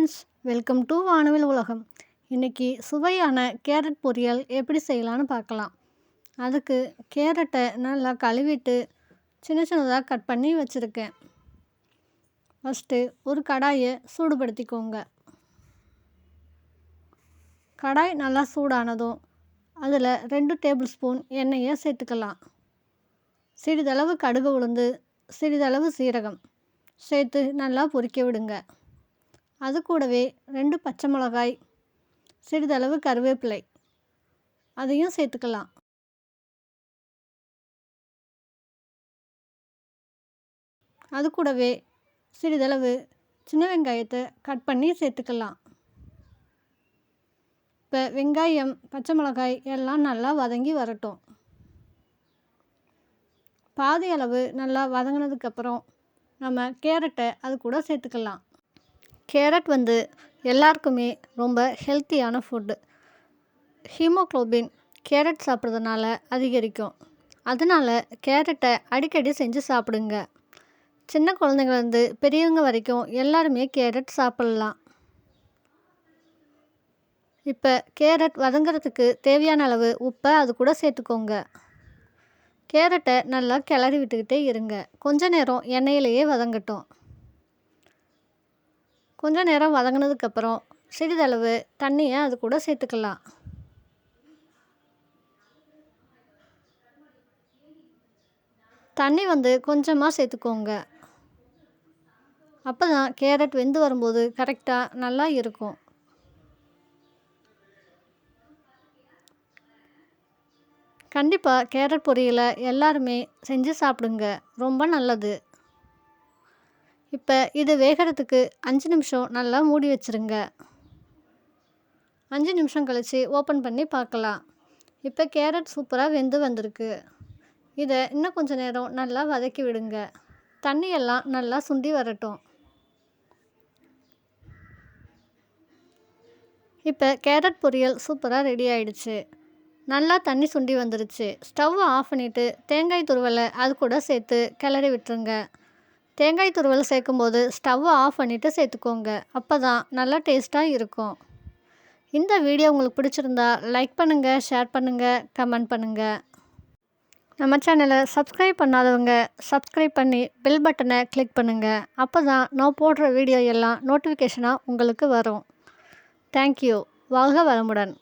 Friends, welcome to வானவில் உலகம். இன்றைக்கி சுவையான கேரட் பொரியல் எப்படி செய்யலான்னு பார்க்கலாம். அதுக்கு கேரட்டை நல்லா கழுவிட்டு சின்ன சின்னதாக கட் பண்ணி வச்சுருக்கேன். ஃபஸ்ட்டு ஒரு கடாயை சூடுபடுத்திக்கோங்க. கடாய் நல்லா சூடானதும் அதில் 2 டேபிள் ஸ்பூன் எண்ணெயை சேர்த்துக்கலாம். சிறிதளவு கடுகு உளுந்து, சிறிதளவு சீரகம் சேர்த்து நல்லா பொரிக்க விடுங்க. அது கூடவே 2 பச்சை மிளகாய், சிறிதளவு கருவேப்பிலை அதையும் சேர்த்துக்கலாம். அது கூடவே சிறிதளவு சின்ன வெங்காயத்தை கட் பண்ணி சேர்த்துக்கலாம். இப்போ வெங்காயம், பச்சை மிளகாய் எல்லாம் நல்லா வதங்கி வரட்டும். பாதி அளவு நல்லா வதங்கினதுக்கப்புறம் நம்ம கேரட்டை அது கூட சேர்த்துக்கலாம். கேரட் எல்லாருக்குமே ரொம்ப ஹெல்த்தியான ஃபுட்டு. ஹீமோக்ளோபின் கேரட் சாப்பிட்றதுனால அதிகரிக்கும். அதனால் கேரட்டை அடிக்கடி செஞ்சு சாப்பிடுங்க. சின்ன குழந்தைங்கள்லேருந்து பெரியவங்க வரைக்கும் எல்லாருமே கேரட் சாப்பிட்லாம். இப்போ கேரட் வதங்கிறதுக்கு தேவையான அளவு உப்பை அது கூட சேர்த்துக்கோங்க. கேரட்டை நல்லா கிளறி விட்டுக்கிட்டே இருங்க. கொஞ்ச நேரம் எண்ணெயிலேயே வதங்கட்டும். கொஞ்ச நேரம் வதங்கினதுக்கப்புறம் சிறிதளவு தண்ணியை அது கூட சேர்த்துக்கலாம். தண்ணி கொஞ்சமாக சேர்த்துக்கோங்க. அப்போ தான் கேரட் வெந்து வரும்போது கரெக்டாக நல்லா இருக்கும். கண்டிப்பாக கேரட் பொரியலை எல்லாருமே செஞ்சு சாப்பிடுங்க. ரொம்ப நல்லது. இப்போ இது வேகிறதுக்கு 5 நிமிஷம் நல்லா மூடி வச்சுருங்க. 5 நிமிஷம் கழித்து ஓப்பன் பண்ணி பார்க்கலாம். இப்போ கேரட் சூப்பராக வெந்து வந்திருக்கு. இதை இன்னும் கொஞ்சம் நேரம் நல்லா வதக்கி விடுங்க. தண்ணியெல்லாம் நல்லா சுண்டி வரட்டும். இப்போ கேரட் பொரியல் சூப்பராக ரெடி ஆயிடுச்சு. நல்லா தண்ணி சுண்டி வந்துருச்சு. ஸ்டவ்வை ஆஃப் பண்ணிவிட்டு தேங்காய் துருவலை அது கூட சேர்த்து கிளறி விட்டுருங்க. தேங்காய் துருவல் சேர்க்கும்போது ஸ்டவ்வை ஆஃப் பண்ணிவிட்டு சேர்த்துக்கோங்க. அப்போ தான் நல்லா டேஸ்ட்டாக இருக்கும். இந்த வீடியோ உங்களுக்கு பிடிச்சிருந்தா லைக் பண்ணுங்கள், ஷேர் பண்ணுங்கள், கமெண்ட் பண்ணுங்கள். நம்ம சேனலை சப்ஸ்கிரைப் பண்ணாதவங்க சப்ஸ்கிரைப் பண்ணி பெல் பட்டனை கிளிக் பண்ணுங்கள். அப்போ தான் நான் போடுற வீடியோ எல்லாம் நோட்டிஃபிகேஷனாக உங்களுக்கு வரும். தேங்க்யூ. வாழ்க வளமுடன்.